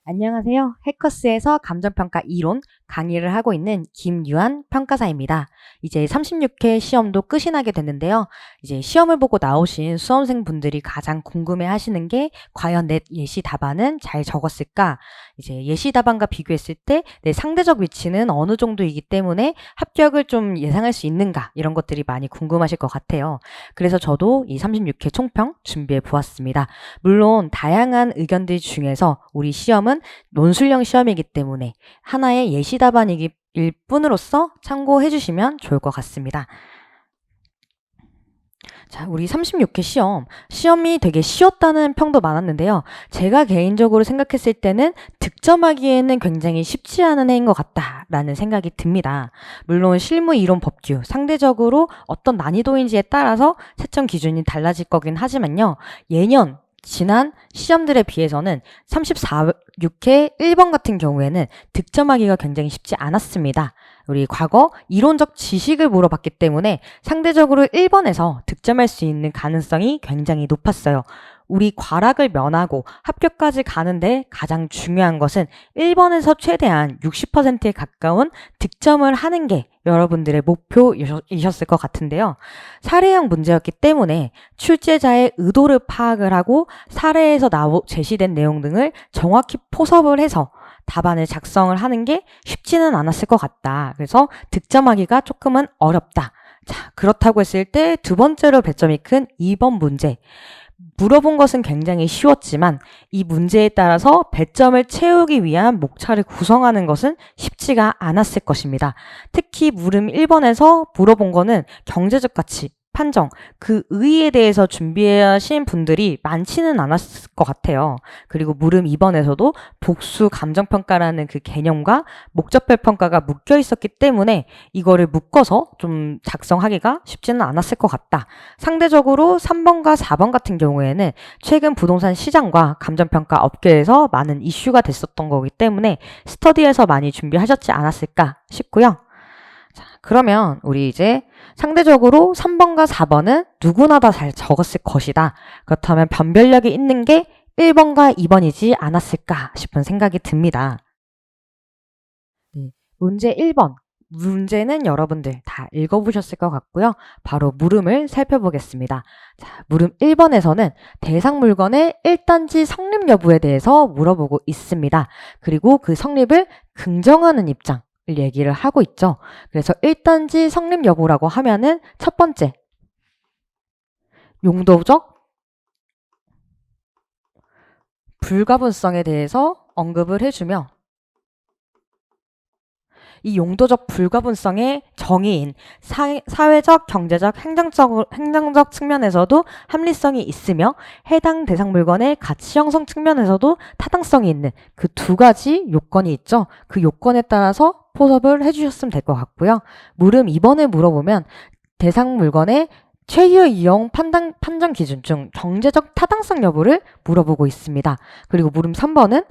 안녕하세요. 해커스에서 감정평가 이론 강의를 하고 있는 김유한 평가사입니다. 이제 36회 시험도 끝이 나게 됐는데요. 이제 시험을 보고 나오신 수험생분들이 가장 궁금해 하시는 게 과연 내 예시 답안은 잘 적었을까? 이제 예시 답안과 비교했을 때 내 상대적 위치는 어느 정도이기 때문에 합격을 좀 예상할 수 있는가? 이런 것들이 많이 궁금하실 것 같아요. 그래서 저도 이 36회 총평 준비해 보았습니다. 물론 다양한 의견들 중에서 우리 시험은 논술형 시험이기 때문에 하나의 예시 답안이기 일 뿐으로서 참고해 주시면 좋을 것 같습니다. 자, 우리 36회 시험이 되게 쉬웠다는 평도 많았는데요. 제가 개인적으로 생각했을 때는 득점하기에는 굉장히 쉽지 않은 해인 것 같다라는 생각이 듭니다. 물론 실무 이론 법규, 상대적으로 어떤 난이도인지에 따라서 채점 기준이 달라질 거긴 하지만요. 예년 지난 시험들에 비해서는 36회 1번 같은 경우에는 득점하기가 굉장히 쉽지 않았습니다. 우리 과거 이론적 지식을 물어봤기 때문에 상대적으로 1번에서 득점할 수 있는 가능성이 굉장히 높았어요. 우리 과락을 면하고 합격까지 가는데 가장 중요한 것은 1번에서 최대한 60%에 가까운 득점을 하는 게 여러분들의 목표이셨을 것 같은데요. 사례형 문제였기 때문에 출제자의 의도를 파악을 하고 사례에서 제시된 내용 등을 정확히 포섭을 해서 답안을 작성을 하는 게 쉽지는 않았을 것 같다. 그래서 득점하기가 조금은 어렵다. 자, 그렇다고 했을 때 두 번째로 배점이 큰 2번 문제. 물어본 것은 굉장히 쉬웠지만 이 문제에 따라서 배점을 채우기 위한 목차를 구성하는 것은 쉽지가 않았을 것입니다. 특히 물음 1번에서 물어본 거는 경제적 가치, 판정, 그 의의에 대해서 준비하신 분들이 많지는 않았을 것 같아요. 그리고 물음 2번에서도 복수 감정평가라는 그 개념과 목적별 평가가 묶여 있었기 때문에 이거를 묶어서 좀 작성하기가 쉽지는 않았을 것 같다. 상대적으로 3번과 4번 같은 경우에는 최근 부동산 시장과 감정평가 업계에서 많은 이슈가 됐었던 거기 때문에 스터디에서 많이 준비하셨지 않았을까 싶고요. 자, 그러면 우리 이제 상대적으로 3번과 4번은 누구나 다 잘 적었을 것이다. 그렇다면 변별력이 있는 게 1번과 2번이지 않았을까 싶은 생각이 듭니다. 네, 문제 1번. 문제는 여러분들 다 읽어보셨을 것 같고요. 바로 물음을 살펴보겠습니다. 자, 물음 1번에서는 대상 물건의 1단지 성립 여부에 대해서 물어보고 있습니다. 그리고 그 성립을 긍정하는 입장. 얘기를 하고 있죠. 그래서 1단지 성립 여부라고 하면은 첫 번째, 용도적 불가분성에 대해서 언급을 해주며 이 용도적 불가분성의 정의인 사회적, 경제적, 행정적 측면에서도 합리성이 있으며 해당 대상 물건의 가치 형성 측면에서도 타당성이 있는 그 두 가지 요건이 있죠. 그 요건에 따라서 포섭을 해주셨으면 될 것 같고요. 물음 2번을 물어보면 대상 물건의 최유 이용 판정 기준 중 경제적 타당성 여부를 물어보고 있습니다. 그리고 물음 3번은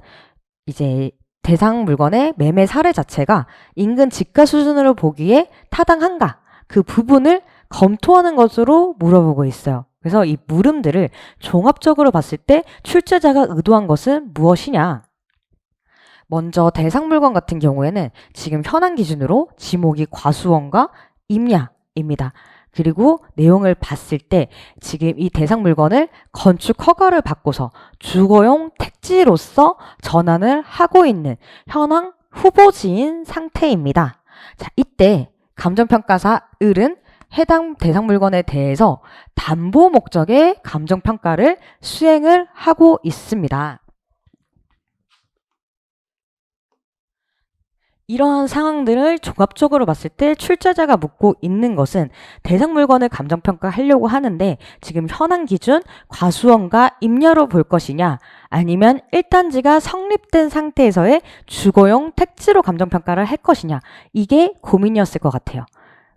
이제 대상 물건의 매매 사례 자체가 인근 지가 수준으로 보기에 타당한가? 그 부분을 검토하는 것으로 물어보고 있어요. 그래서 이 물음들을 종합적으로 봤을 때 출제자가 의도한 것은 무엇이냐? 먼저 대상 물건 같은 경우에는 지금 현황 기준으로 지목이 과수원과 임야입니다. 그리고 내용을 봤을 때 지금 이 대상 물건을 건축 허가를 받고서 주거용 택지로서 전환을 하고 있는 현황 후보지인 상태입니다. 자, 이때 감정평가사 을은 해당 대상 물건에 대해서 담보 목적의 감정평가를 수행을 하고 있습니다. 이러한 상황들을 종합적으로 봤을 때 출제자가 묻고 있는 것은 대상 물건을 감정평가하려고 하는데 지금 현황 기준 과수원과 임야로 볼 것이냐 아니면 1단지가 성립된 상태에서의 주거용 택지로 감정평가를 할 것이냐 이게 고민이었을 것 같아요.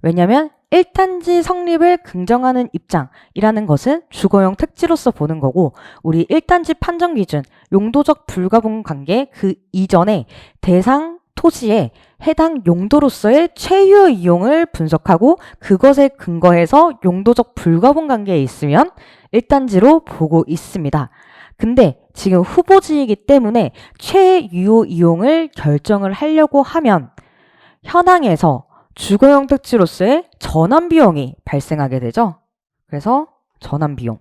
왜냐하면 1단지 성립을 긍정하는 입장이라는 것은 주거용 택지로서 보는 거고 우리 1단지 판정 기준 용도적 불가분 관계 그 이전에 대상 토지에 해당 용도로서의 최유 이용을 분석하고 그것에 근거해서 용도적 불가분 관계에 있으면 1단지로 보고 있습니다. 근데 지금 후보지이기 때문에 최유효 이용을 결정을 하려고 하면 현황에서 주거용 택지로서의 전환 비용이 발생하게 되죠. 그래서 전환 비용.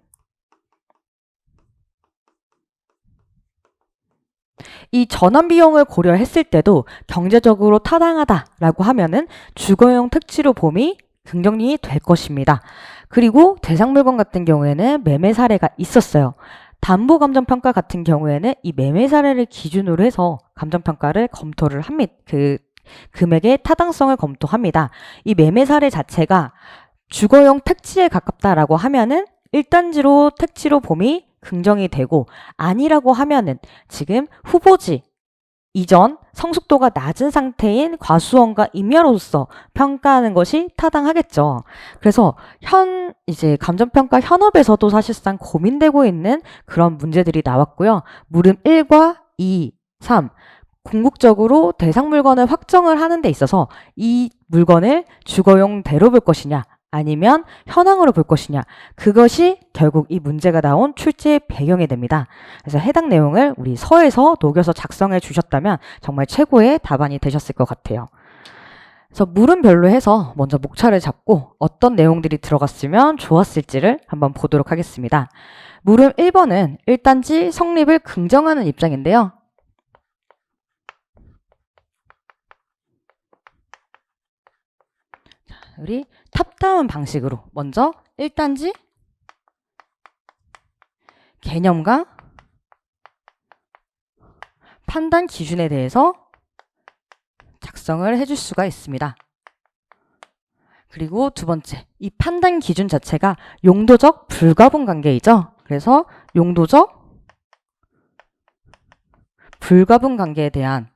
이 전환 비용을 고려했을 때도 경제적으로 타당하다라고 하면은 주거용 택지로 봄이 긍정이 될 것입니다. 그리고 대상 물건 같은 경우에는 매매 사례가 있었어요. 담보 감정평가 같은 경우에는 이 매매 사례를 기준으로 해서 감정평가를 검토를 합니다. 그 금액의 타당성을 검토합니다. 이 매매 사례 자체가 주거용 택지에 가깝다라고 하면은 1단지로 택지로 봄이 긍정이 되고 아니라고 하면은 지금 후보지 이전 성숙도가 낮은 상태인 과수원과 임야로서 평가하는 것이 타당하겠죠. 그래서 이제 감정평가 현업에서도 사실상 고민되고 있는 그런 문제들이 나왔고요. 물음 1과 2, 3 궁극적으로 대상 물건을 확정을 하는 데 있어서 이 물건을 주거용대로 볼 것이냐 아니면 현황으로 볼 것이냐 그것이 결국 이 문제가 나온 출제의 배경이 됩니다. 그래서 해당 내용을 우리 서에서 녹여서 작성해 주셨다면 정말 최고의 답안이 되셨을 것 같아요. 그래서 물음별로 해서 먼저 목차를 잡고 어떤 내용들이 들어갔으면 좋았을지를 한번 보도록 하겠습니다. 물음 1번은 1단지 성립을 긍정하는 입장인데요. 우리 탑다운 방식으로 먼저 1단지 개념과 판단 기준에 대해서 작성을 해줄 수가 있습니다. 그리고 두 번째, 이 판단 기준 자체가 용도적 불가분 관계이죠. 그래서 용도적 불가분 관계에 대한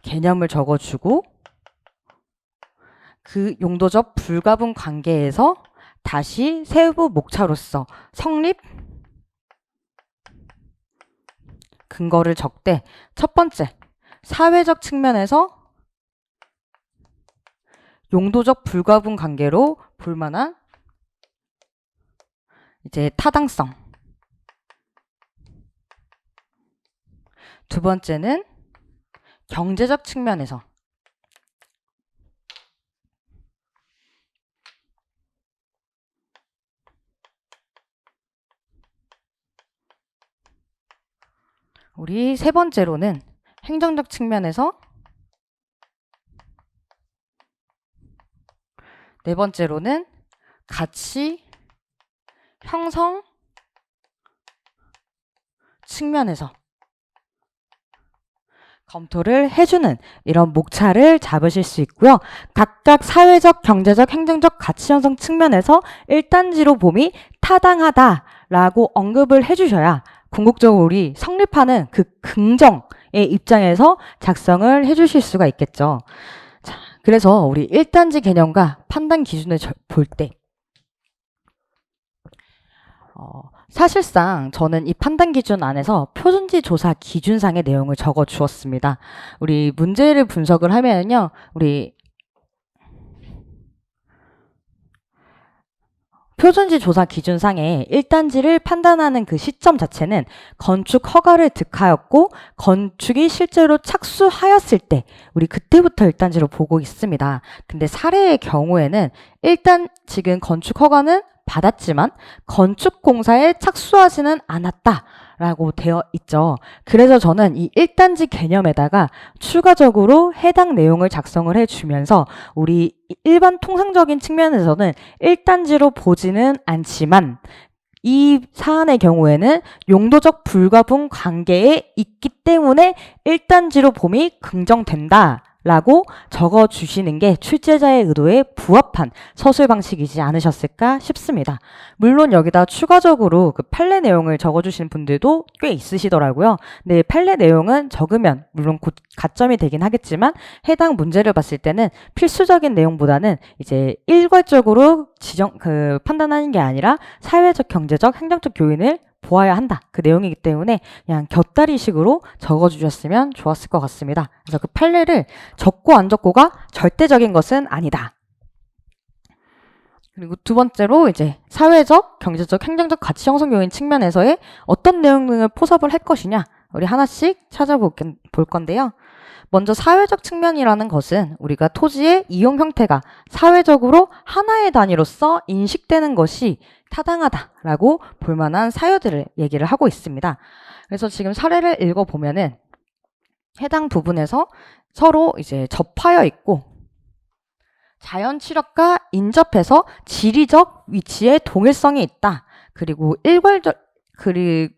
개념을 적어주고 그 용도적 불가분 관계에서 다시 세부 목차로서 성립 근거를 적되 첫 번째, 사회적 측면에서 용도적 불가분 관계로 볼 만한 이제 타당성. 두 번째는 경제적 측면에서 우리 세 번째로는 행정적 측면에서 네 번째로는 가치 형성 측면에서 검토를 해주는 이런 목차를 잡으실 수 있고요. 각각 사회적, 경제적, 행정적 가치 형성 측면에서 1단지로 봄이 타당하다라고 언급을 해주셔야 궁극적으로 우리 성립하는 그 긍정의 입장에서 작성을 해주실 수가 있겠죠. 자, 그래서 우리 1단지 개념과 판단 기준을 볼 때 사실상 저는 이 판단 기준 안에서 표준지 조사 기준상의 내용을 적어 주었습니다. 우리 문제를 분석을 하면요. 우리 표준지 조사 기준상에 1단지를 판단하는 그 시점 자체는 건축 허가를 득하였고 건축이 실제로 착수하였을 때 우리 그때부터 1단지로 보고 있습니다. 근데 사례의 경우에는 일단 지금 건축 허가는 받았지만 건축공사에 착수하지는 않았다라고 되어 있죠. 그래서 저는 이 1단지 개념에다가 추가적으로 해당 내용을 작성을 해주면서 우리 일반 통상적인 측면에서는 1단지로 보지는 않지만 이 사안의 경우에는 용도적 불가분 관계에 있기 때문에 1단지로 봄이 긍정된다. 라고 적어주시는 게 출제자의 의도에 부합한 서술 방식이지 않으셨을까 싶습니다. 물론 여기다 추가적으로 그 판례 내용을 적어주시는 분들도 꽤 있으시더라고요. 근데 판례 내용은 적으면 물론 곧 가점이 되긴 하겠지만 해당 문제를 봤을 때는 필수적인 내용보다는 이제 일괄적으로 판단하는 게 아니라 사회적, 경제적, 행정적 요인을 보아야 한다. 그 내용이기 때문에 그냥 곁다리식으로 적어주셨으면 좋았을 것 같습니다. 그래서 그 판례를 적고 안 적고가 절대적인 것은 아니다. 그리고 두 번째로 이제 사회적, 경제적, 행정적 가치 형성 요인 측면에서의 어떤 내용 등을 포섭을 할 것이냐, 우리 하나씩 찾아볼 건데요. 먼저 사회적 측면이라는 것은 우리가 토지의 이용 형태가 사회적으로 하나의 단위로서 인식되는 것이 타당하다라고 볼 만한 사유들을 얘기를 하고 있습니다. 그래서 지금 사례를 읽어보면은 해당 부분에서 서로 이제 접하여 있고 자연 치력과 인접해서 지리적 위치에 동일성이 있다. 그리고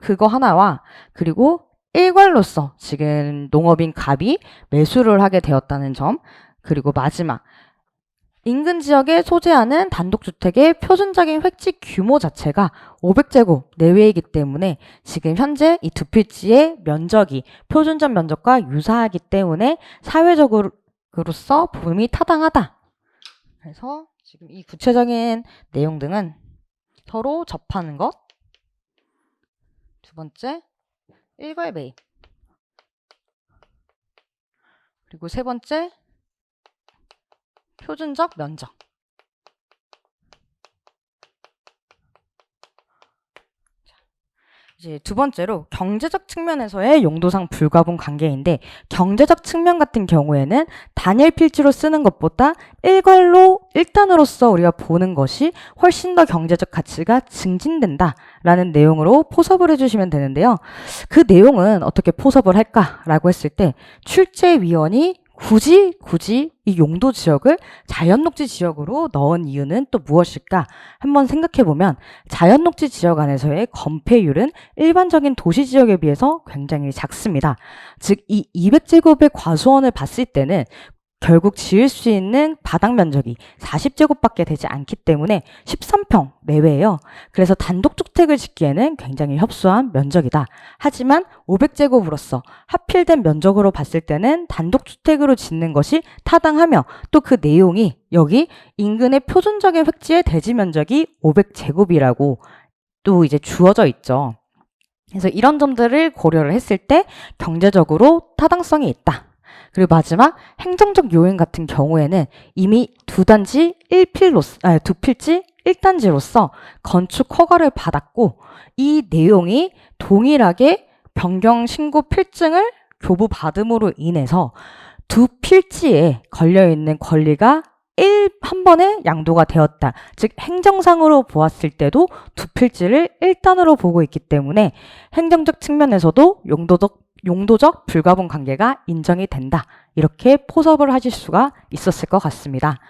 그거 하나와 그리고 일괄로서 지금 농업인 갑이 매수를 하게 되었다는 점, 그리고 마지막 인근 지역에 소재하는 단독주택의 표준적인 획지 규모 자체가 500제곱 내외이기 때문에 지금 현재 이 두 필지의 면적이 표준적 면적과 유사하기 때문에 사회적으로서 보험이 타당하다. 그래서 지금 이 구체적인 내용 등은 서로 접하는 것, 두 번째 일괄매입, 그리고 세 번째 표준적 면적. 이제 두 번째로 경제적 측면에서의 용도상 불가분 관계인데, 경제적 측면 같은 경우에는 단일 필지로 쓰는 것보다 일단으로서 우리가 보는 것이 훨씬 더 경제적 가치가 증진된다라는 내용으로 포섭을 해주시면 되는데요. 그 내용은 어떻게 포섭을 할까라고 했을 때, 출제위원이 굳이 이 용도 지역을 자연녹지 지역으로 넣은 이유는 또 무엇일까? 한번 생각해보면 자연녹지 지역 안에서의 건폐율은 일반적인 도시 지역에 비해서 굉장히 작습니다. 즉, 이 200제곱의 과수원을 봤을 때는 결국 지을 수 있는 바닥 면적이 40제곱밖에 되지 않기 때문에 13평 내외예요. 그래서 단독주택을 짓기에는 굉장히 협소한 면적이다. 하지만 500제곱으로서 하필된 면적으로 봤을 때는 단독주택으로 짓는 것이 타당하며, 또 그 내용이 여기 인근의 표준적인 획지의 대지 면적이 500제곱이라고 또 이제 주어져 있죠. 그래서 이런 점들을 고려를 했을 때 경제적으로 타당성이 있다. 그리고 마지막 행정적 요인 같은 경우에는 이미 두 필지 1단지로서 건축 허가를 받았고, 이 내용이 동일하게 변경 신고 필증을 교부받음으로 인해서 두 필지에 걸려있는 권리가 한 번에 양도가 되었다. 즉, 행정상으로 보았을 때도 두 필지를 1단으로 보고 있기 때문에 행정적 측면에서도 용도적 불가분 관계가 인정이 된다. 이렇게 포섭을 하실 수가 있었을 것 같습니다.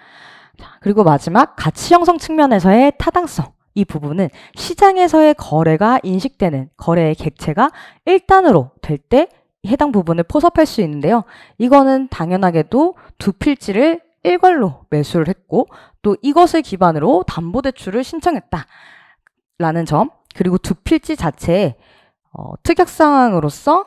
자, 그리고 마지막 가치 형성 측면에서의 타당성. 이 부분은 시장에서의 거래가 인식되는 거래의 객체가 1단으로 될 때 해당 부분을 포섭할 수 있는데요. 이거는 당연하게도 두 필지를 일괄로 매수를 했고, 또 이것을 기반으로 담보대출을 신청했다. 라는 점, 그리고 두 필지 자체의 특약사항으로서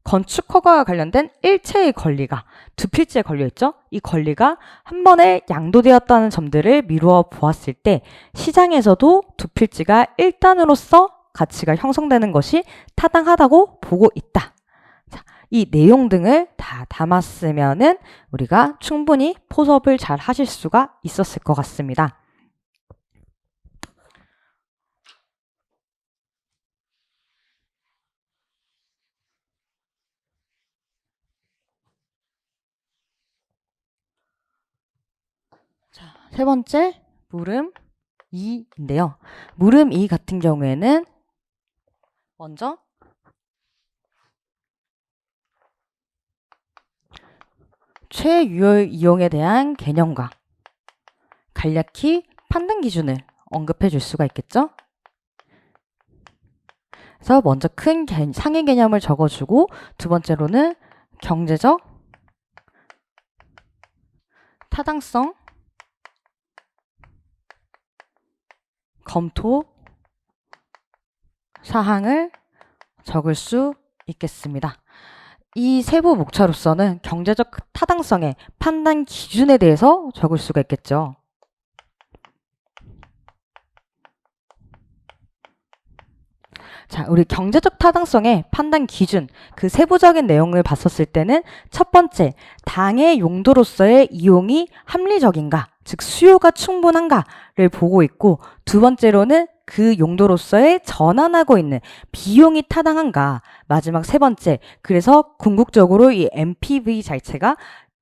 건축 허가와 관련된 일체의 권리가 두 필지에 걸려있죠. 이 권리가 한 번에 양도되었다는 점들을 미루어 보았을 때 시장에서도 두 필지가 1단으로서 가치가 형성되는 것이 타당하다고 보고 있다. 자, 이 내용 등을 다 담았으면은 우리가 충분히 포섭을 잘 하실 수가 있었을 것 같습니다. 세 번째, 물음 2인데요. 물음 2 같은 경우에는 먼저 최유효 이용에 대한 개념과 간략히 판단 기준을 언급해 줄 수가 있겠죠. 그래서 먼저 큰 상위 개념을 적어주고, 두 번째로는 경제적 타당성 검토 사항을 적을 수 있겠습니다. 이 세부 목차로서는 경제적 타당성의 판단 기준에 대해서 적을 수가 있겠죠. 자, 우리 경제적 타당성의 판단 기준, 그 세부적인 내용을 봤었을 때는 첫 번째, 당의 용도로서의 이용이 합리적인가, 즉 수요가 충분한가 보고 있고, 두 번째로는 그 용도로서의 전환하고 있는 비용이 타당한가. 마지막 세 번째, 그래서 궁극적으로 이 NPV 자체가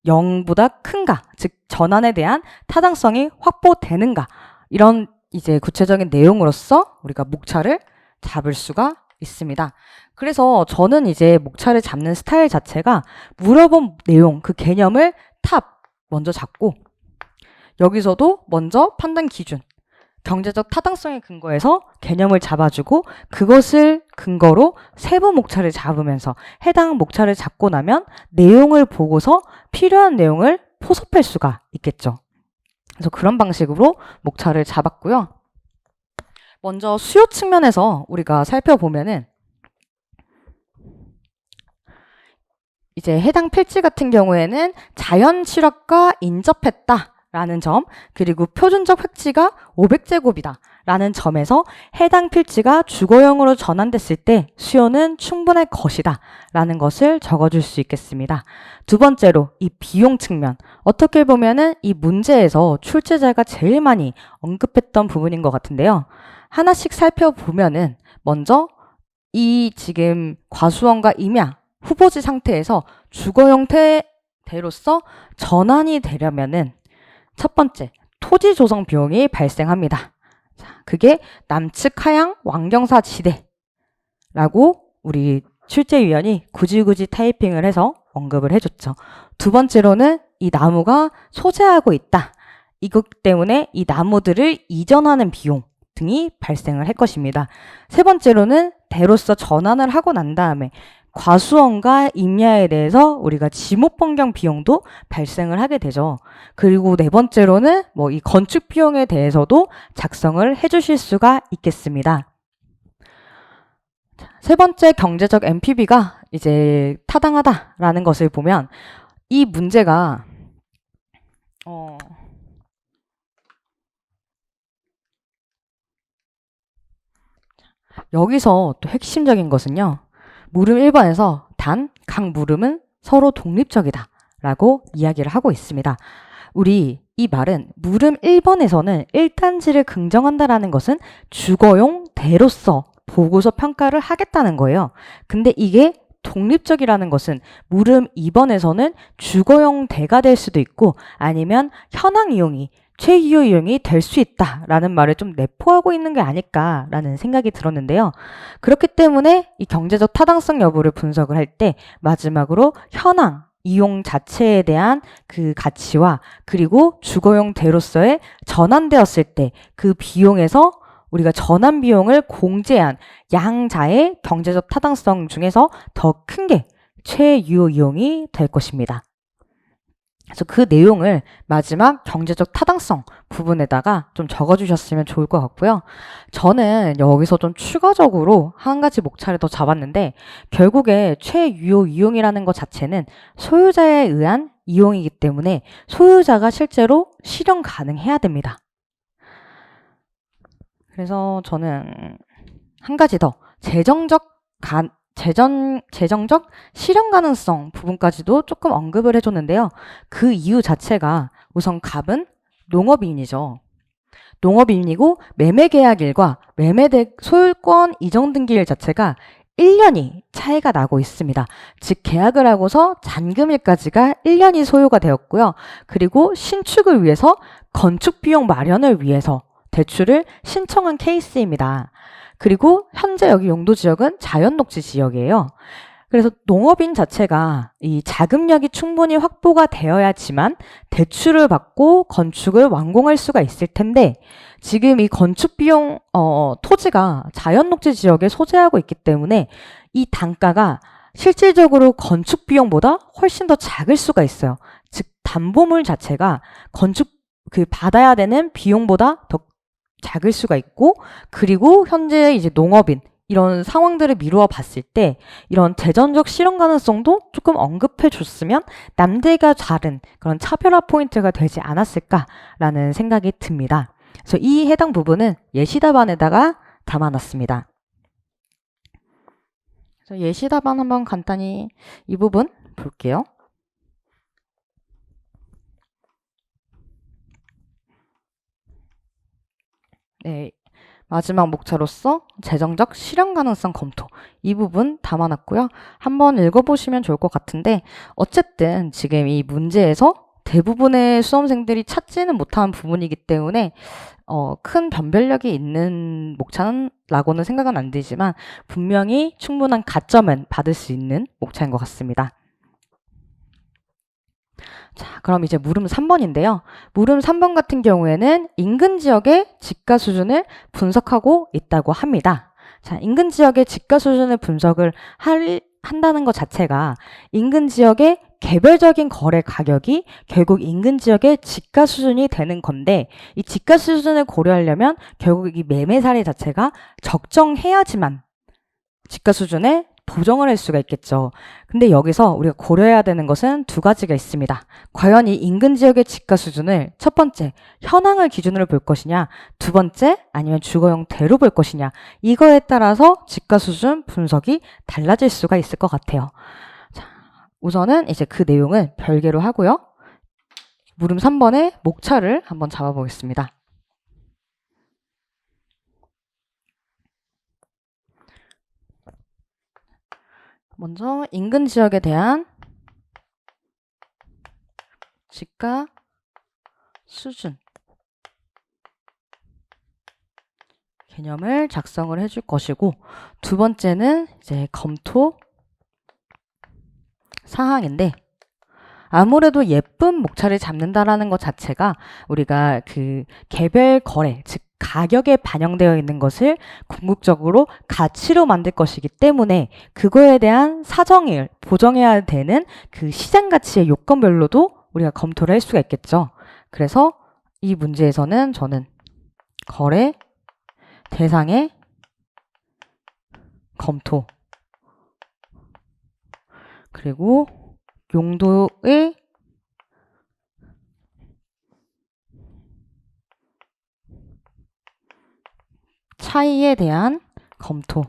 0보다 큰가, 즉 전환에 대한 타당성이 확보되는가. 이런 이제 구체적인 내용으로서 우리가 목차를 잡을 수가 있습니다. 그래서 저는 이제 목차를 잡는 스타일 자체가 물어본 내용, 그 개념을 먼저 잡고, 여기서도 먼저 판단 기준, 경제적 타당성에 근거해서 개념을 잡아주고, 그것을 근거로 세부 목차를 잡으면서 해당 목차를 잡고 나면 내용을 보고서 필요한 내용을 포섭할 수가 있겠죠. 그래서 그런 방식으로 목차를 잡았고요. 먼저 수요 측면에서 우리가 살펴보면은, 이제 해당 필지 같은 경우에는 자연 칠흑과 인접했다 라는 점, 그리고 표준적 획지가 500제곱이다 라는 점에서 해당 필지가 주거용으로 전환됐을 때 수요는 충분할 것이다 라는 것을 적어줄 수 있겠습니다. 두 번째로 이 비용 측면, 어떻게 보면은 이 문제에서 출제자가 제일 많이 언급했던 부분인 것 같은데요. 하나씩 살펴보면은, 먼저 이 지금 과수원과 임야 후보지 상태에서 주거 형태로서 전환이 되려면은 첫 번째, 토지 조성 비용이 발생합니다. 자, 그게 남측 하양 왕경사 지대라고 우리 출제위원이 굳이 타이핑을 해서 언급을 해줬죠. 두 번째로는 이 나무가 소재하고 있다. 이것 때문에 이 나무들을 이전하는 비용 등이 발생을 할 것입니다. 세 번째로는 대로서 전환을 하고 난 다음에 과수원과 임야에 대해서 우리가 지목 변경 비용도 발생을 하게 되죠. 그리고 네 번째로는 이 건축 비용에 대해서도 작성을 해주실 수가 있겠습니다. 세 번째, 경제적 NPV가 이제 타당하다라는 것을 보면, 이 문제가 여기서 또 핵심적인 것은요, 물음 1번에서 단 각 물음은 서로 독립적이다 라고 이야기를 하고 있습니다. 우리 이 말은 물음 1번에서는 1단지를 긍정한다라는 것은 주거용 대로서 보고서 평가를 하겠다는 거예요. 근데 이게 독립적이라는 것은 물음 2번에서는 주거용 대가 될 수도 있고, 아니면 현황 이용이 최유효 이용이 될 수 있다라는 말을 좀 내포하고 있는 게 아닐까라는 생각이 들었는데요. 그렇기 때문에 이 경제적 타당성 여부를 분석을 할 때 마지막으로 현황 이용 자체에 대한 그 가치와, 그리고 주거용 대로서의 전환되었을 때 그 비용에서 우리가 전환 비용을 공제한 양자의 경제적 타당성 중에서 더 큰 게 최유효 이용이 될 것입니다. 그래서 그 내용을 마지막 경제적 타당성 부분에다가 좀 적어주셨으면 좋을 것 같고요. 저는 여기서 좀 추가적으로 한 가지 목차를 더 잡았는데, 결국에 최유효 이용이라는 것 자체는 소유자에 의한 이용이기 때문에 소유자가 실제로 실현 가능해야 됩니다. 그래서 저는 한 가지 더 재정적 실현 가능성 부분까지도 조금 언급을 해줬는데요. 그 이유 자체가 우선 갑은 농업인이죠. 농업인이고 매매계약일과 매매대 소유권 이전 등기일 자체가 1년이 차이가 나고 있습니다. 즉 계약을 하고서 잔금일까지가 1년이 소요가 되었고요. 그리고 신축을 위해서 건축비용 마련을 위해서 대출을 신청한 케이스입니다. 그리고 현재 여기 용도지역은 자연녹지 지역이에요. 그래서 농업인 자체가 이 자금력이 충분히 확보가 되어야지만 대출을 받고 건축을 완공할 수가 있을 텐데, 지금 이 건축 비용 토지가 자연녹지 지역에 소재하고 있기 때문에 이 단가가 실질적으로 건축 비용보다 훨씬 더 작을 수가 있어요. 즉 담보물 자체가 건축 받아야 되는 비용보다 더 작을 수가 있고, 그리고 현재 이제 농업인 이런 상황들을 미루어 봤을 때 이런 재정적 실현 가능성도 조금 언급해 줬으면 남들과 다른 그런 차별화 포인트가 되지 않았을까라는 생각이 듭니다. 그래서 이 해당 부분은 예시 답안에다가 담아놨습니다. 그래서 예시 답안 한번 간단히 이 부분 볼게요. 네, 마지막 목차로서 재정적 실현 가능성 검토 이 부분 담아놨고요. 한번 읽어보시면 좋을 것 같은데 어쨌든 지금 이 문제에서 대부분의 수험생들이 찾지는 못한 부분이기 때문에 큰 변별력이 있는 목차라고는 생각은 안 들지만 분명히 충분한 가점은 받을 수 있는 목차인 것 같습니다. 자, 그럼 이제 물음 3번인데요. 물음 3번 같은 경우에는 인근 지역의 집가 수준을 분석하고 있다고 합니다. 자, 인근 지역의 집가 수준을 분석을 한다는 것 자체가 인근 지역의 개별적인 거래 가격이 결국 인근 지역의 집가 수준이 되는 건데 이 집가 수준을 고려하려면 결국 이 매매 사례 자체가 적정해야지만 집가 수준에 보정을 할 수가 있겠죠. 근데 여기서 우리가 고려해야 되는 것은 두 가지가 있습니다. 과연 이 인근 지역의 집가 수준을 첫 번째, 현황을 기준으로 볼 것이냐, 두 번째, 아니면 주거 형태로 볼 것이냐, 이거에 따라서 집가 수준 분석이 달라질 수가 있을 것 같아요. 자, 우선은 이제 그 내용은 별개로 하고요. 물음 3번의 목차를 한번 잡아보겠습니다. 먼저 인근 지역에 대한 집가 수준 개념을 작성을 해줄 것이고 두 번째는 이제 검토 사항인데 아무래도 예쁜 목차를 잡는다라는 것 자체가 우리가 그 개별 거래 즉 가격에 반영되어 있는 것을 궁극적으로 가치로 만들 것이기 때문에 그거에 대한 사정을 보정해야 되는 그 시장 가치의 요건별로도 우리가 검토를 할 수가 있겠죠. 그래서 이 문제에서는 저는 거래 대상의 검토 그리고 용도의 차이에 대한 검토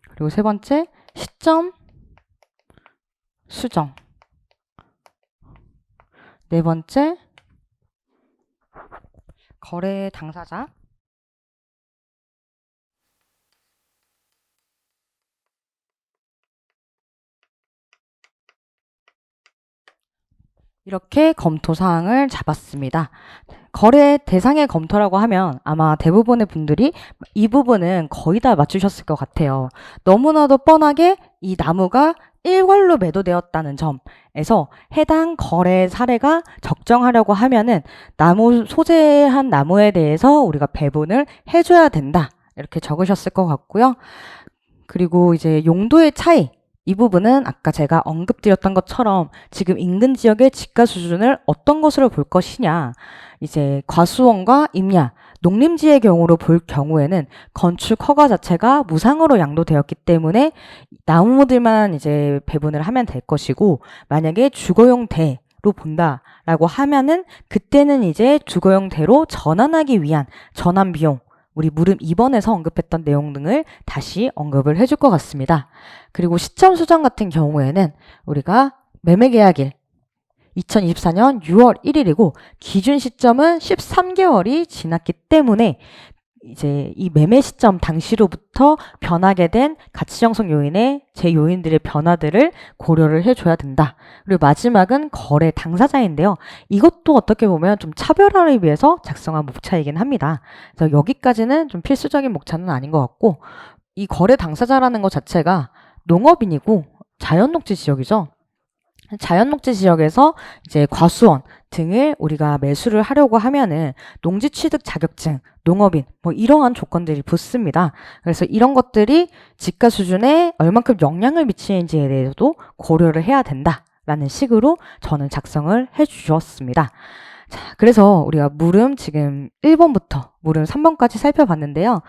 그리고 세 번째 시점 수정 네 번째 거래 당사자 이렇게 검토 사항을 잡았습니다. 거래 대상의 검토라고 하면 아마 대부분의 분들이 이 부분은 거의 다 맞추셨을 것 같아요. 너무나도 뻔하게 이 나무가 일괄로 매도되었다는 점에서 해당 거래 사례가 적정하려고 하면은 나무 소재한 나무에 대해서 우리가 배분을 해줘야 된다. 이렇게 적으셨을 것 같고요. 그리고 이제 용도의 차이. 이 부분은 아까 제가 언급드렸던 것처럼 지금 인근 지역의 집가 수준을 어떤 것으로 볼 것이냐. 이제 과수원과 임야, 농림지의 경우로 볼 경우에는 건축 허가 자체가 무상으로 양도되었기 때문에 나무들만 이제 배분을 하면 될 것이고 만약에 주거용 대로 본다라고 하면은 그때는 이제 주거용 대로 전환하기 위한 전환 비용 우리 물음 2번에서 언급했던 내용 등을 다시 언급을 해줄 것 같습니다. 그리고 시점 수정 같은 경우에는 우리가 매매계약일 2024년 6월 1일이고 기준 시점은 13개월이 지났기 때문에 이제 이 매매 시점 당시로부터 변하게 된 가치 형성 요인의 제 요인들의 변화들을 고려를 해줘야 된다. 그리고 마지막은 거래 당사자인데요. 이것도 어떻게 보면 좀 차별화를 위해서 작성한 목차이긴 합니다. 그래서 여기까지는 좀 필수적인 목차는 아닌 것 같고 이 거래 당사자라는 것 자체가 농업인이고 자연녹지 지역이죠. 자연녹지 지역에서 이제 과수원 등을 우리가 매수를 하려고 하면은 농지 취득 자격증, 농업인 뭐 이러한 조건들이 붙습니다. 그래서 이런 것들이 집가 수준에 얼만큼 영향을 미치는지에 대해서도 고려를 해야 된다라는 식으로 저는 작성을 해 주셨습니다. 자, 그래서 우리가 물음 지금 1번부터 물음 3번까지 살펴봤는데요.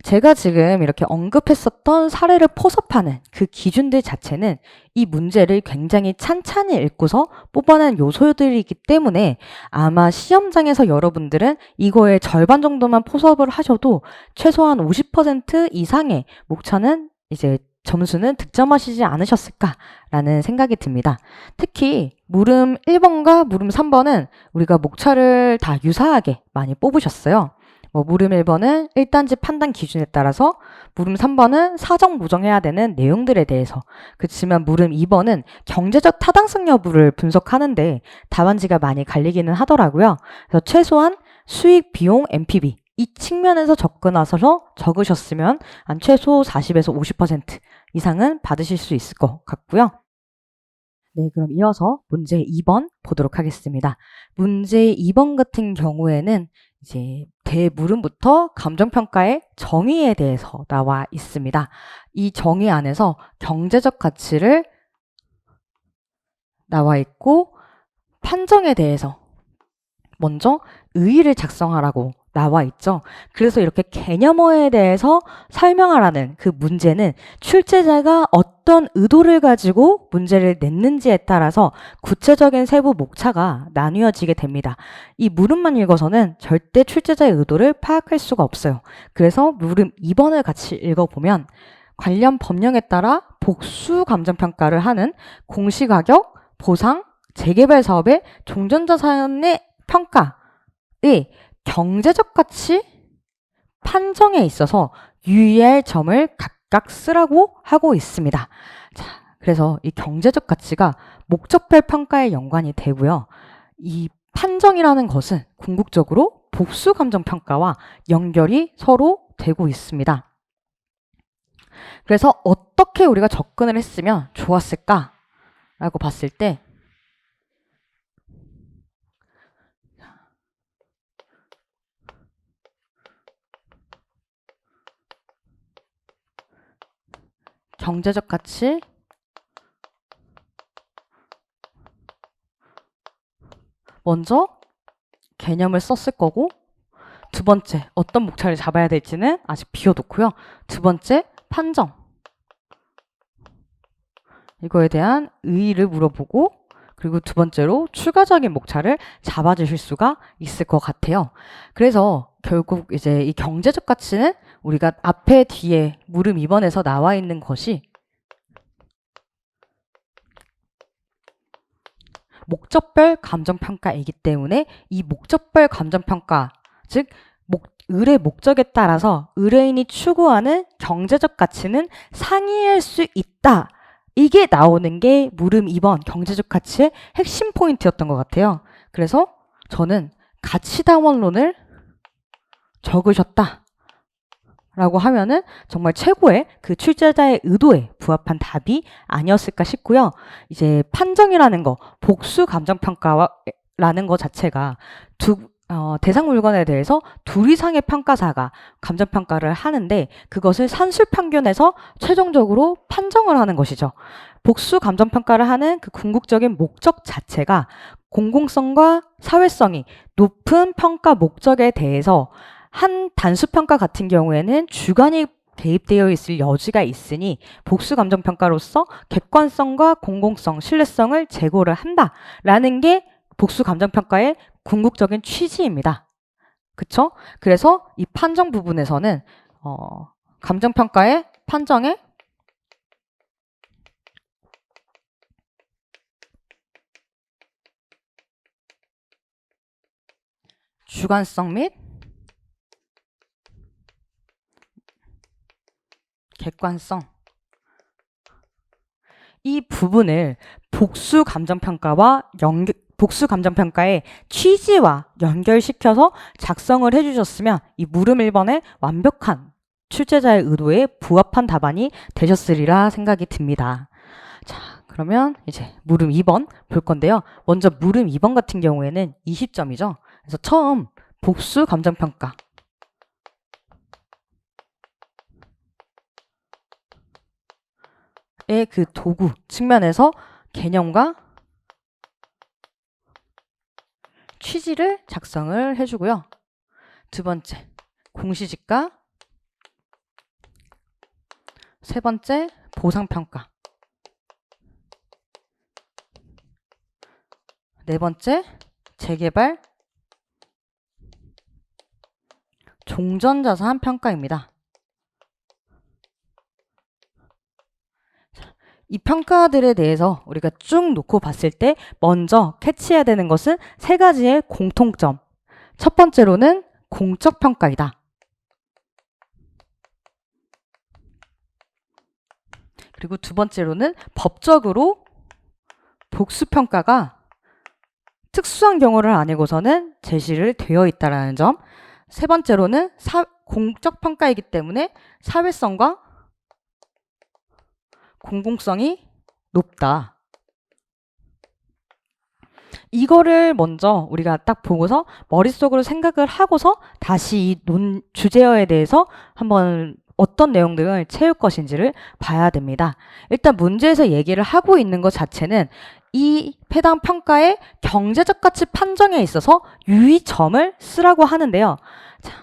제가 지금 이렇게 언급했었던 사례를 포섭하는 그 기준들 자체는 이 문제를 굉장히 찬찬히 읽고서 뽑아낸 요소들이기 때문에 아마 시험장에서 여러분들은 이거의 절반 정도만 포섭을 하셔도 최소한 50% 이상의 목차는 이제 점수는 득점하시지 않으셨을까라는 생각이 듭니다. 특히 물음 1번과 물음 3번은 우리가 목차를 다 유사하게 많이 뽑으셨어요. 물음 1번은 1단지 판단 기준에 따라서, 물음 3번은 사정 모정해야 되는 내용들에 대해서, 그렇지만 물음 2번은 경제적 타당성 여부를 분석하는데 답안지가 많이 갈리기는 하더라고요. 그래서 최소한 수익, 비용, NPV 이 측면에서 접근하셔서 적으셨으면 한 최소 40에서 50% 이상은 받으실 수 있을 것 같고요. 네, 그럼 이어서 문제 2번 보도록 하겠습니다. 문제 2번 같은 경우에는 이제 대물음부터 감정평가의 정의에 대해서 나와 있습니다. 이 정의 안에서 경제적 가치를 나와 있고, 판정에 대해서 먼저 의의를 작성하라고 나와 있죠. 그래서 이렇게 개념어에 대해서 설명하라는 그 문제는 출제자가 어떤 의도를 가지고 문제를 냈는지에 따라서 구체적인 세부 목차가 나뉘어지게 됩니다. 이 물음만 읽어서는 절대 출제자의 의도를 파악할 수가 없어요. 그래서 물음 2번을 같이 읽어보면, 관련 법령에 따라 복수 감정평가를 하는 공시가격, 보상, 재개발 사업의 종전자산의 평가의 경제적 가치 판정에 있어서 유의할 점을 각각 쓰라고 하고 있습니다. 자, 그래서 이 경제적 가치가 목적별 평가에 연관이 되고요. 이 판정이라는 것은 궁극적으로 복수 감정 평가와 연결이 서로 되고 있습니다. 그래서 어떻게 우리가 접근을 했으면 좋았을까라고 봤을 때, 경제적 가치, 먼저 개념을 썼을 거고, 두 번째 어떤 목차를 잡아야 될지는 아직 비워놓고요. 두 번째 판정, 이거에 대한 의의를 물어보고, 그리고 두 번째로 추가적인 목차를 잡아주실 수가 있을 것 같아요. 그래서 결국 이제 이 경제적 가치는 우리가 앞에 뒤에 물음 2번에서 나와 있는 것이 목적별 감정평가이기 때문에, 이 목적별 감정평가, 즉 의뢰 목적에 따라서 의뢰인이 추구하는 경제적 가치는 상이할 수 있다. 이게 나오는 게 물음 2번 경제적 가치의 핵심 포인트였던 것 같아요. 그래서 저는 가치다원론을 적으셨다 라고 하면은 정말 최고의 그 출제자의 의도에 부합한 답이 아니었을까 싶고요. 이제 판정이라는 거, 복수 감정평가라는 거 자체가 대상 물건에 대해서 둘 이상의 평가사가 감정평가를 하는데, 그것을 산술평균에서 최종적으로 판정을 하는 것이죠. 복수 감정평가를 하는 그 궁극적인 목적 자체가 공공성과 사회성이 높은 평가 목적에 대해서 한 단수평가 같은 경우에는 주관이 대입되어 있을 여지가 있으니 복수 감정평가로서 객관성과 공공성, 신뢰성을 제고를 한다라는 게 복수 감정평가의 궁극적인 취지입니다. 그쵸? 그래서 이 판정 부분에서는 감정평가의 판정에 주관성 및 객관성, 이 부분을 복수 감정평가의 취지와 연결시켜서 작성을 해주셨으면 이 물음 1번의 완벽한 출제자의 의도에 부합한 답안이 되셨으리라 생각이 듭니다. 자, 그러면 이제 물음 2번 볼 건데요. 먼저 물음 2번 같은 경우에는 20점이죠. 그래서 처음 복수 감정평가, 의 그 도구 측면에서 개념과 취지를 작성을 해주고요. 두 번째, 공시지가. 세 번째, 보상평가. 네 번째, 재개발, 종전자산 평가입니다. 이 평가들에 대해서 우리가 쭉 놓고 봤을 때 먼저 캐치해야 되는 것은 세 가지의 공통점. 첫 번째로는 공적 평가이다. 그리고 두 번째로는 법적으로 복수 평가가 특수한 경우를 아니고서는 제시를 되어 있다라는 점. 세 번째로는 공적 평가이기 때문에 사회성과 공공성이 높다. 이거를 먼저 우리가 딱 보고서 머릿속으로 생각을 하고서 다시 이 주제어에 대해서 한번 어떤 내용들을 채울 것인지를 봐야 됩니다. 일단 문제에서 얘기를 하고 있는 것 자체는 이 해당 평가의 경제적 가치 판정에 있어서 유의점을 쓰라고 하는데요. 자,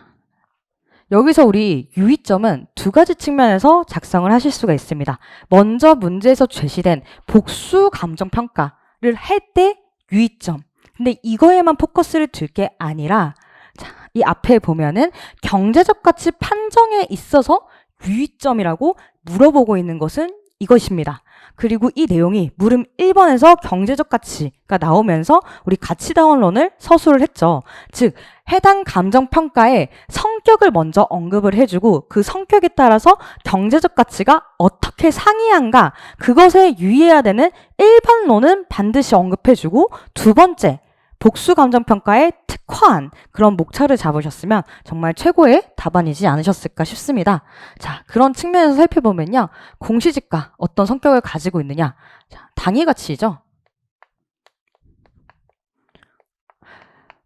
여기서 우리 유의점은 두 가지 측면에서 작성을 하실 수가 있습니다. 먼저 문제에서 제시된 복수 감정 평가를 할 때 유의점. 근데 이거에만 포커스를 둘 게 아니라 자, 이 앞에 보면은 경제적 가치 판정에 있어서 유의점이라고 물어보고 있는 것은 이것입니다. 그리고 이 내용이 물음 1번에서 경제적 가치가 나오면서 우리 가치다운론을 서술을 했죠. 즉 해당 감정평가의 성격을 먼저 언급을 해주고 그 성격에 따라서 경제적 가치가 어떻게 상이한가 그것에 유의해야 되는 일반론은 반드시 언급해주고 두 번째 복수감정평가에 특화한 그런 목차를 잡으셨으면 정말 최고의 답안이지 않으셨을까 싶습니다. 자, 그런 측면에서 살펴보면요. 공시지가 어떤 성격을 가지고 있느냐. 자, 당위가치죠.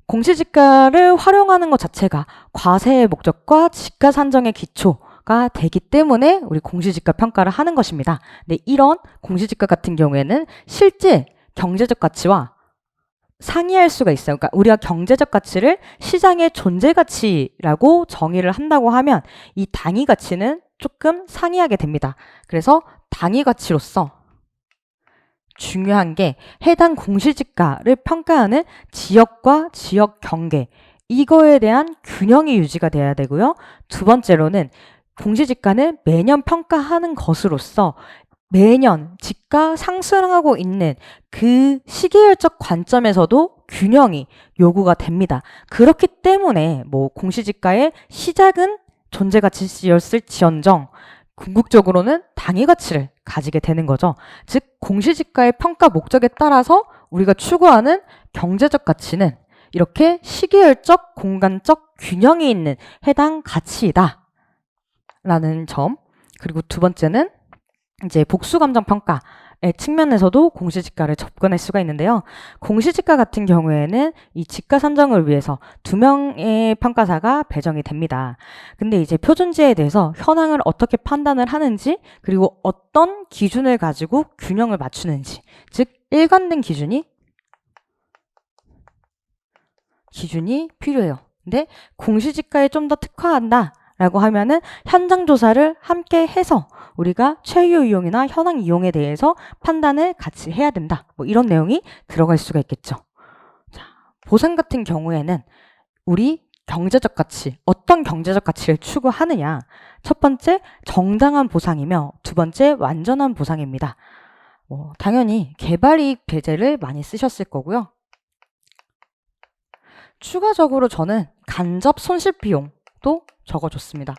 공시지가를 활용하는 것 자체가 과세의 목적과 지가 산정의 기초가 되기 때문에 우리 공시지가 평가를 하는 것입니다. 근데 이런 공시지가 같은 경우에는 실제 경제적 가치와 상이할 수가 있어요. 그러니까 우리가 경제적 가치를 시장의 존재 가치라고 정의를 한다고 하면 이 당위 가치는 조금 상이하게 됩니다. 그래서 당위 가치로서 중요한 게 해당 공시지가를 평가하는 지역과 지역 경계 이거에 대한 균형이 유지가 돼야 되고요. 두 번째로는 공시지가는 매년 평가하는 것으로서 매년 지가 상승하고 있는 그 시기열적 관점에서도 균형이 요구가 됩니다. 그렇기 때문에 뭐 공시지가의 시작은 존재가치였을지언정 궁극적으로는 당위가치를 가지게 되는 거죠. 즉 공시지가의 평가 목적에 따라서 우리가 추구하는 경제적 가치는 이렇게 시기열적, 공간적 균형이 있는 해당 가치이다 라는 점. 그리고 두 번째는 이제 복수감정평가의 측면에서도 공시지가를 접근할 수가 있는데요. 공시지가 같은 경우에는 이 지가 산정을 위해서 2명의 평가사가 배정이 됩니다. 근데 이제 표준지에 대해서 현황을 어떻게 판단을 하는지 그리고 어떤 기준을 가지고 균형을 맞추는지 즉 일관된 기준이 필요해요. 근데 공시지가에 좀 더 특화한다 라고 하면은 현장 조사를 함께 해서 우리가 최유 이용이나 현황 이용에 대해서 판단을 같이 해야 된다. 뭐 이런 내용이 들어갈 수가 있겠죠. 자, 보상 같은 경우에는 우리 경제적 가치, 어떤 경제적 가치를 추구하느냐. 첫 번째, 정당한 보상이며 두 번째, 완전한 보상입니다. 당연히 개발이익 배제를 많이 쓰셨을 거고요. 추가적으로 저는 간접 손실 비용도 적어줬습니다.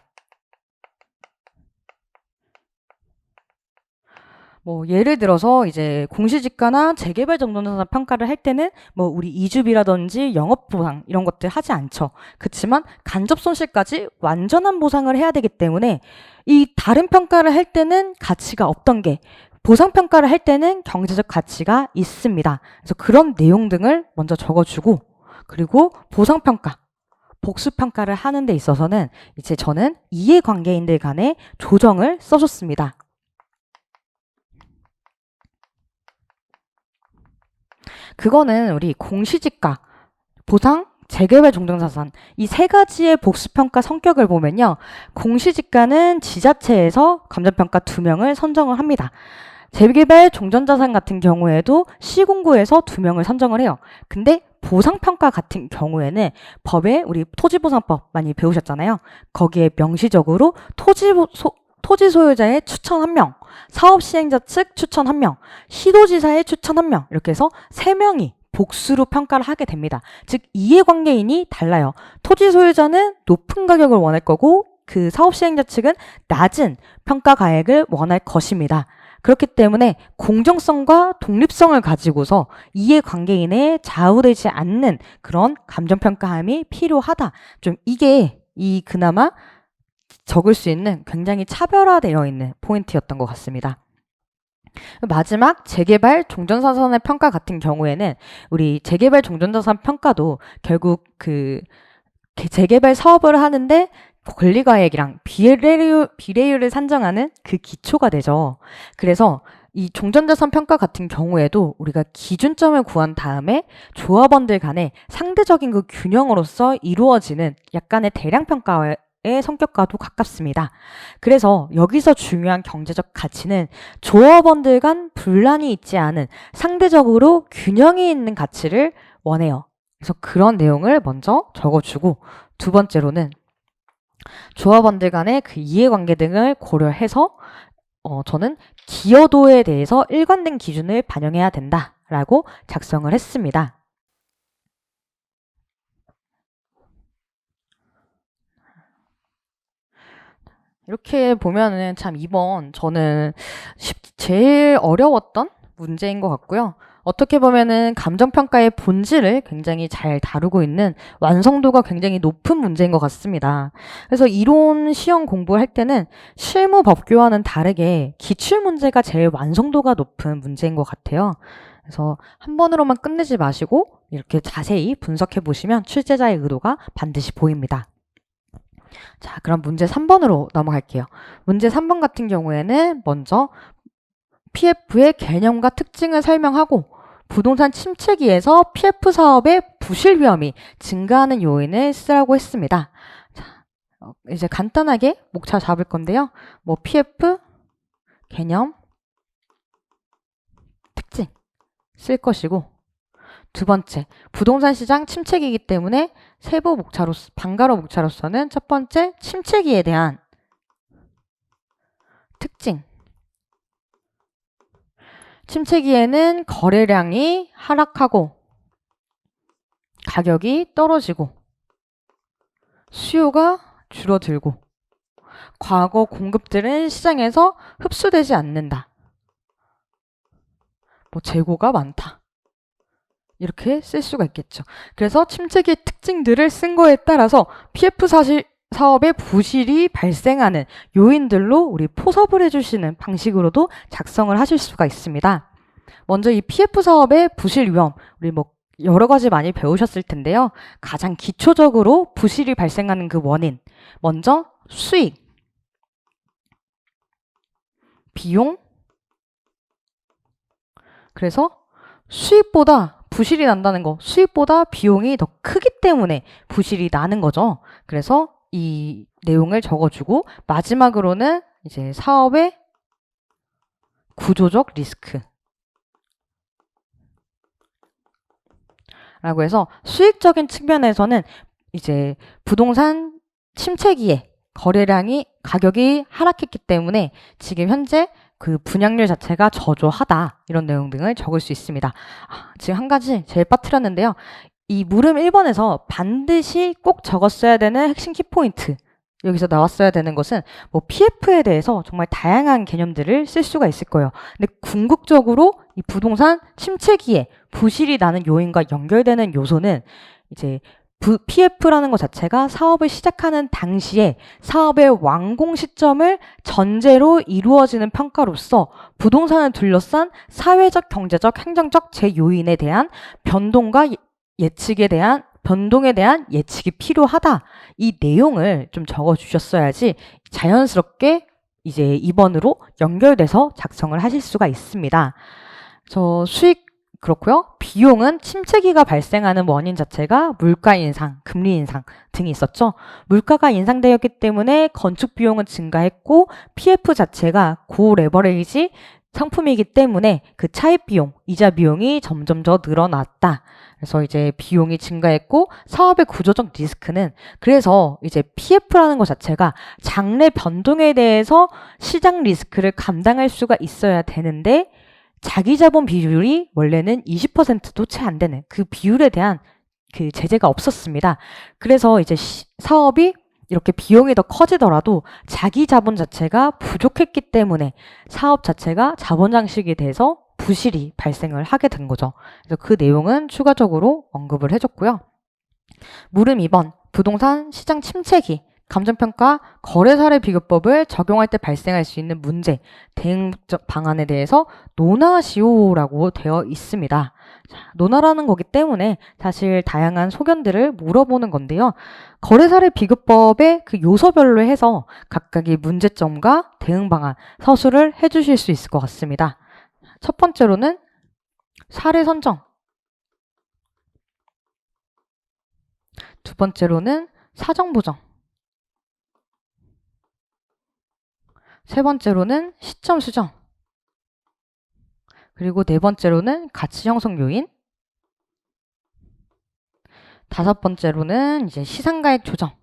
예를 들어서 이제 공시지가나 재개발 정전자산 평가를 할 때는 우리 이주비라든지 영업보상 이런 것들 하지 않죠. 그렇지만 간접 손실까지 완전한 보상을 해야 되기 때문에 이 다른 평가를 할 때는 가치가 없던 게 보상 평가를 할 때는 경제적 가치가 있습니다. 그래서 그런 내용 등을 먼저 적어주고 그리고 보상 평가 복수 평가를 하는 데 있어서는 이제 저는 이해관계인들 간의 조정을 써줬습니다. 그거는 우리 공시지가, 보상, 재개발 종전자산 이 세 가지의 복수평가 성격을 보면요. 공시지가는 지자체에서 감정평가 2명을 선정을 합니다. 재개발 종전자산 같은 경우에도 시공구에서 2명을 선정을 해요. 근데 보상평가 같은 경우에는 법에 우리 토지보상법 많이 배우셨잖아요. 거기에 명시적으로 토지 소유자의 추천 1명, 사업 시행자 측 추천 1명, 시도지사의 추천 1명 이렇게 해서 3명이 복수로 평가를 하게 됩니다. 즉 이해관계인이 달라요. 토지 소유자는 높은 가격을 원할 거고 그 사업 시행자 측은 낮은 평가 가액을 원할 것입니다. 그렇기 때문에 공정성과 독립성을 가지고서 이해관계인에 좌우되지 않는 그런 감정평가함이 필요하다. 좀 이게 그나마 적을 수 있는 굉장히 차별화되어 있는 포인트였던 것 같습니다. 마지막 재개발 종전자산의 평가 같은 경우에는 우리 재개발 종전자산 평가도 결국 그 재개발 사업을 하는데 권리가액이랑 비례율을 산정하는 그 기초가 되죠. 그래서 이 종전자산 평가 같은 경우에도 우리가 기준점을 구한 다음에 조합원들 간의 상대적인 그 균형으로서 이루어지는 약간의 대량평가의 성격과도 가깝습니다. 그래서 여기서 중요한 경제적 가치는 조합원들 간 분란이 있지 않은 상대적으로 균형이 있는 가치를 원해요. 그래서 그런 내용을 먼저 적어주고 두 번째로는 조합원들 간의 그 이해관계 등을 고려해서 저는 기여도에 대해서 일관된 기준을 반영해야 된다라고 작성을 했습니다. 이렇게 보면은 참 이번 저는 제일 어려웠던 문제인 것 같고요. 어떻게 보면은 감정평가의 본질을 굉장히 잘 다루고 있는 완성도가 굉장히 높은 문제인 것 같습니다. 그래서 이론 시험 공부할 때는 실무 법규와는 다르게 기출문제가 제일 완성도가 높은 문제인 것 같아요. 그래서 한 번으로만 끝내지 마시고 이렇게 자세히 분석해 보시면 출제자의 의도가 반드시 보입니다. 자, 그럼 문제 3번으로 넘어갈게요. 문제 3번 같은 경우에는 먼저 PF의 개념과 특징을 설명하고 부동산 침체기에서 PF 사업의 부실 위험이 증가하는 요인을 쓰라고 했습니다. 자, 이제 간단하게 목차 잡을 건데요. 뭐 PF 개념 특징 쓸 것이고 두 번째, 부동산 시장 침체기이기 때문에 세부 목차로 방가로 목차로서는 첫 번째 침체기에 대한 특징. 침체기에는 거래량이 하락하고 가격이 떨어지고 수요가 줄어들고 과거 공급들은 시장에서 흡수되지 않는다. 뭐 재고가 많다. 이렇게 쓸 수가 있겠죠. 그래서 침체기의 특징들을 쓴 거에 따라서 PF 사업의 부실이 발생하는 요인들로 우리 포섭을 해주시는 방식으로도 작성을 하실 수가 있습니다. 먼저 이 PF 사업의 부실 위험, 우리 뭐 여러 가지 많이 배우셨을 텐데요. 가장 기초적으로 부실이 발생하는 그 원인, 먼저 수익, 비용, 그래서 수익보다 부실이 난다는 거, 수익보다 비용이 더 크기 때문에 부실이 나는 거죠. 그래서 이 내용을 적어주고 마지막으로는 이제 사업의 구조적 리스크 라고 해서 수익적인 측면에서는 이제 부동산 침체기에 가격이 하락했기 때문에 지금 현재 그 분양률 자체가 저조하다 이런 내용 등을 적을 수 있습니다. 지금 한 가지 제일 빠뜨렸는데요. 이 물음 1번에서 반드시 꼭 적었어야 되는 핵심 키포인트 여기서 나왔어야 되는 것은 뭐 PF에 대해서 정말 다양한 개념들을 쓸 수가 있을 거예요. 근데 궁극적으로 이 부동산 침체기에 부실이 나는 요인과 연결되는 요소는 이제 PF라는 것 자체가 사업을 시작하는 당시에 사업의 완공 시점을 전제로 이루어지는 평가로서 부동산을 둘러싼 사회적, 경제적, 행정적 제요인에 대한 변동에 대한 예측이 필요하다. 이 내용을 좀 적어주셨어야지 자연스럽게 이제 2번으로 연결돼서 작성을 하실 수가 있습니다. 수익 그렇고요. 비용은 침체기가 발생하는 원인 자체가 물가 인상, 금리 인상 등이 있었죠. 물가가 인상되었기 때문에 건축 비용은 증가했고 PF 자체가 고레버리지 상품이기 때문에 그 차입 비용, 이자 비용이 점점 더 늘어났다. 그래서 이제 비용이 증가했고 사업의 구조적 리스크는 그래서 이제 PF라는 것 자체가 장래 변동에 대해서 시장 리스크를 감당할 수가 있어야 되는데 자기 자본 비율이 원래는 20%도 채 안 되는 그 비율에 대한 그 제재가 없었습니다. 그래서 이제 사업이 이렇게 비용이 더 커지더라도 자기 자본 자체가 부족했기 때문에 사업 자체가 자본 장식이 돼서 부실이 발생을 하게 된 거죠. 그래서 그 내용은 추가적으로 언급을 해줬고요. 물음 2번, 부동산 시장 침체기, 감정평가 거래 사례 비교법을 적용할 때 발생할 수 있는 문제, 대응 방안에 대해서 논하시오라고 되어 있습니다. 자, 논하라는 거기 때문에 사실 다양한 소견들을 물어보는 건데요. 거래 사례 비교법의 그 요소별로 해서 각각의 문제점과 대응 방안 서술을 해주실 수 있을 것 같습니다. 첫 번째로는 사례 선정, 두 번째로는 사정 보정, 세 번째로는 시점 수정, 그리고 네 번째로는 가치 형성 요인, 다섯 번째로는 이제 시상가액 조정,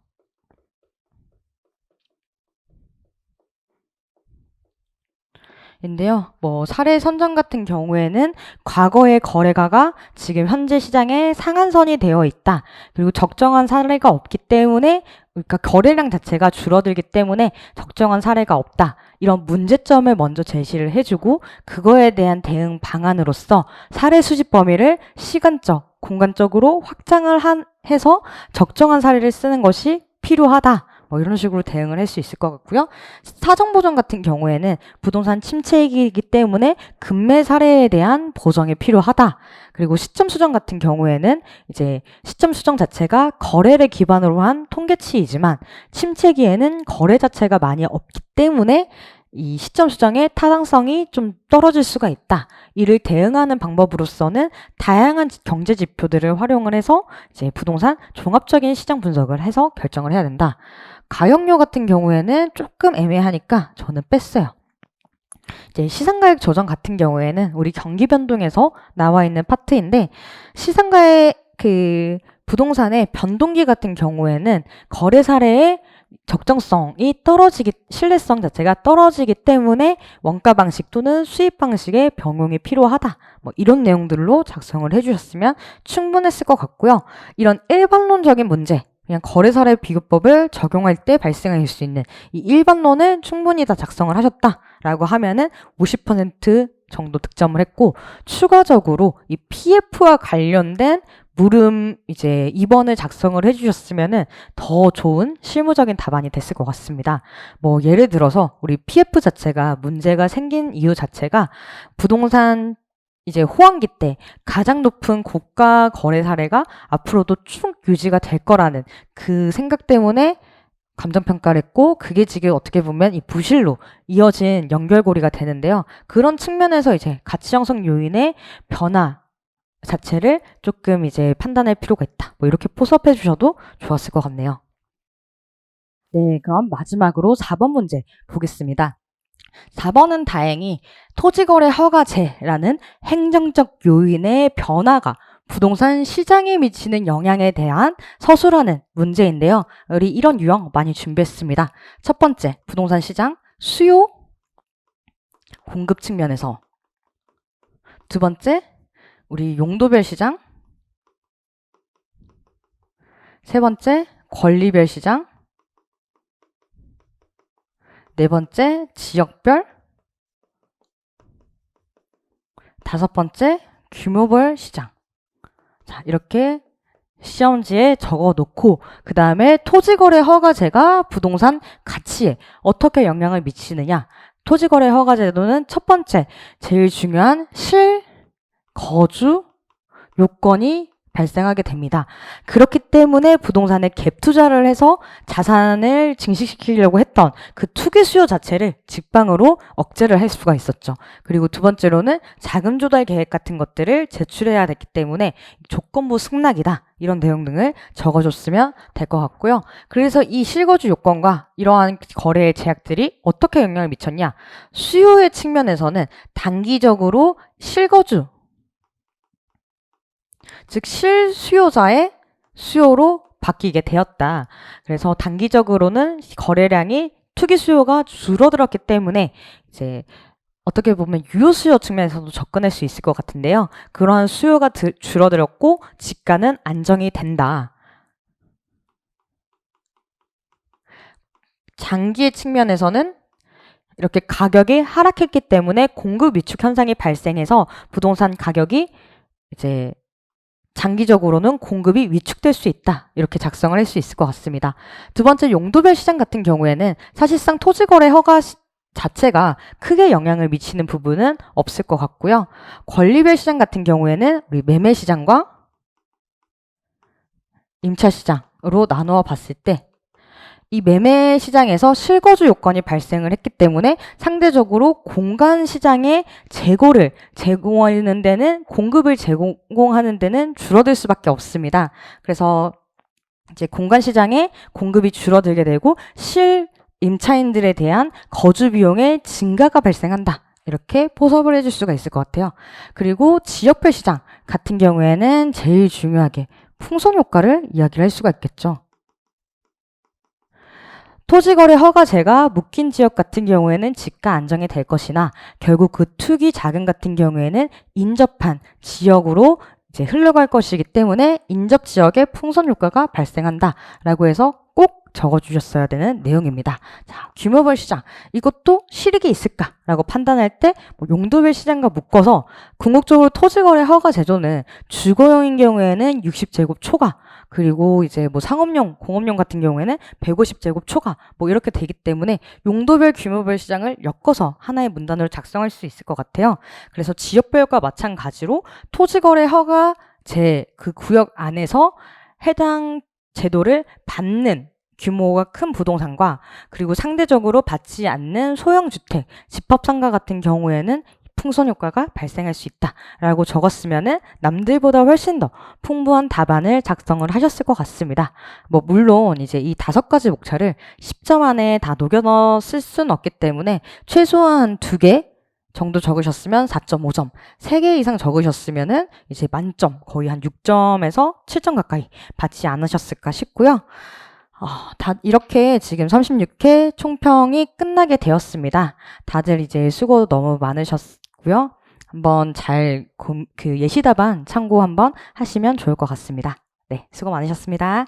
인데요. 뭐 사례 선정 같은 경우에는 과거의 거래가가 지금 현재 시장에 상한선이 되어 있다. 그리고 적정한 사례가 없기 때문에 그러니까 거래량 자체가 줄어들기 때문에 적정한 사례가 없다. 이런 문제점을 먼저 제시를 해주고 그거에 대한 대응 방안으로서 사례 수집 범위를 시간적, 공간적으로 확장을 해서 적정한 사례를 쓰는 것이 필요하다. 뭐 이런 식으로 대응을 할 수 있을 것 같고요. 사정 보정 같은 경우에는 부동산 침체이기 때문에 급매 사례에 대한 보정이 필요하다. 그리고 시점 수정 같은 경우에는 이제 시점 수정 자체가 거래를 기반으로 한 통계치이지만 침체기에는 거래 자체가 많이 없기 때문에 이 시점 수정의 타당성이 좀 떨어질 수가 있다. 이를 대응하는 방법으로서는 다양한 경제 지표들을 활용을 해서 이제 부동산 종합적인 시장 분석을 해서 결정을 해야 된다. 가역료 같은 경우에는 조금 애매하니까 저는 뺐어요. 이제 시상가액 조정 같은 경우에는 우리 경기 변동에서 나와 있는 파트인데 시상가액 그 부동산의 변동기 같은 경우에는 거래 사례의 적정성이 떨어지기, 신뢰성 자체가 떨어지기 때문에 원가 방식 또는 수입 방식의 병용이 필요하다. 뭐 이런 내용들로 작성을 해주셨으면 충분했을 것 같고요. 이런 일반론적인 문제, 그냥 거래 사례 비교법을 적용할 때 발생할 수 있는 이 일반론을 충분히 다 작성을 하셨다라고 하면은 50% 정도 득점을 했고 추가적으로 이 PF와 관련된 물음 이제 2번을 작성을 해주셨으면은 더 좋은 실무적인 답안이 됐을 것 같습니다. 뭐 예를 들어서 우리 PF 자체가 문제가 생긴 이유 자체가 부동산 이제 호황기 때 가장 높은 고가 거래 사례가 앞으로도 쭉 유지가 될 거라는 그 생각 때문에 감정평가를 했고 그게 지금 어떻게 보면 이 부실로 이어진 연결고리가 되는데요. 그런 측면에서 이제 가치 형성 요인의 변화 자체를 조금 이제 판단할 필요가 있다. 뭐 이렇게 포섭해 주셔도 좋았을 것 같네요. 네, 그럼 마지막으로 4번 문제 보겠습니다. 4번은 다행히 토지거래 허가제라는 행정적 요인의 변화가 부동산 시장에 미치는 영향에 대한 서술하는 문제인데요. 우리 이런 유형 많이 준비했습니다. 첫 번째, 부동산 시장 수요, 공급 측면에서. 두 번째, 우리 용도별 시장. 세 번째, 권리별 시장. 네 번째, 지역별. 다섯 번째, 규모별 시장. 자, 이렇게 시험지에 적어 놓고 그 다음에 토지거래 허가제가 부동산 가치에 어떻게 영향을 미치느냐. 토지거래 허가제도는 첫 번째, 제일 중요한 실거주 요건이 발생하게 됩니다. 그렇기 때문에 부동산에 갭 투자를 해서 자산을 증식시키려고 했던 그 투기 수요 자체를 직방으로 억제를 할 수가 있었죠. 그리고 두 번째로는 자금 조달 계획 같은 것들을 제출해야 됐기 때문에 조건부 승낙이다. 이런 내용 등을 적어줬으면 될 것 같고요. 그래서 이 실거주 요건과 이러한 거래의 제약들이 어떻게 영향을 미쳤냐? 수요의 측면에서는 단기적으로 실거주 즉 실수요자의 수요로 바뀌게 되었다. 그래서 단기적으로는 거래량이 투기 수요가 줄어들었기 때문에 이제 어떻게 보면 유효 수요 측면에서도 접근할 수 있을 것 같은데요. 그러한 수요가 줄어들었고 지가는 안정이 된다. 장기의 측면에서는 이렇게 가격이 하락했기 때문에 공급 위축 현상이 발생해서 부동산 가격이 이제 장기적으로는 공급이 위축될 수 있다. 이렇게 작성을 할 수 있을 것 같습니다. 두 번째 용도별 시장 같은 경우에는 사실상 토지거래 허가 자체가 크게 영향을 미치는 부분은 없을 것 같고요. 권리별 시장 같은 경우에는 우리 매매 시장과 임차 시장으로 나누어 봤을 때 이 매매 시장에서 실거주 요건이 발생을 했기 때문에 상대적으로 공간 시장의 재고를 제공하는 데는 공급을 제공하는 데는 줄어들 수밖에 없습니다. 그래서 이제 공간 시장의 공급이 줄어들게 되고 임차인들에 대한 거주 비용의 증가가 발생한다. 이렇게 포섭을 해줄 수가 있을 것 같아요. 그리고 지역별 시장 같은 경우에는 제일 중요하게 풍선 효과를 이야기를 할 수가 있겠죠. 토지거래 허가제가 묶인 지역 같은 경우에는 지가 안정이 될 것이나 결국 그 투기 자금 같은 경우에는 인접한 지역으로 이제 흘러갈 것이기 때문에 인접 지역에 풍선 효과가 발생한다라고 해서 꼭 적어주셨어야 되는 내용입니다. 자, 규모별 시장 이것도 실익이 있을까라고 판단할 때 용도별 시장과 묶어서 궁극적으로 토지거래 허가 제도는 주거용인 경우에는 60제곱 초과 그리고 이제 상업용, 공업용 같은 경우에는 150제곱 초과 이렇게 되기 때문에 용도별 규모별 시장을 엮어서 하나의 문단으로 작성할 수 있을 것 같아요. 그래서 지역별과 마찬가지로 토지거래 허가 그 구역 안에서 해당 제도를 받는 규모가 큰 부동산과 그리고 상대적으로 받지 않는 소형주택, 집합상가 같은 경우에는 풍선 효과가 발생할 수 있다라고 적었으면은 남들보다 훨씬 더 풍부한 답안을 작성을 하셨을 것 같습니다. 물론 이제 이 5가지 목차를 10점 안에 다 녹여 넣어 쓸 수는 없기 때문에 최소한 2개 정도 적으셨으면 4.5점, 3개 이상 적으셨으면은 이제 만점 거의 한 6점에서 7점 가까이 받지 않으셨을까 싶고요. 이렇게 지금 36회 총평이 끝나게 되었습니다. 다들 이제 수고 너무 많으셨고요. 한번 그 예시 답안 참고 한번 하시면 좋을 것 같습니다. 네, 수고 많으셨습니다.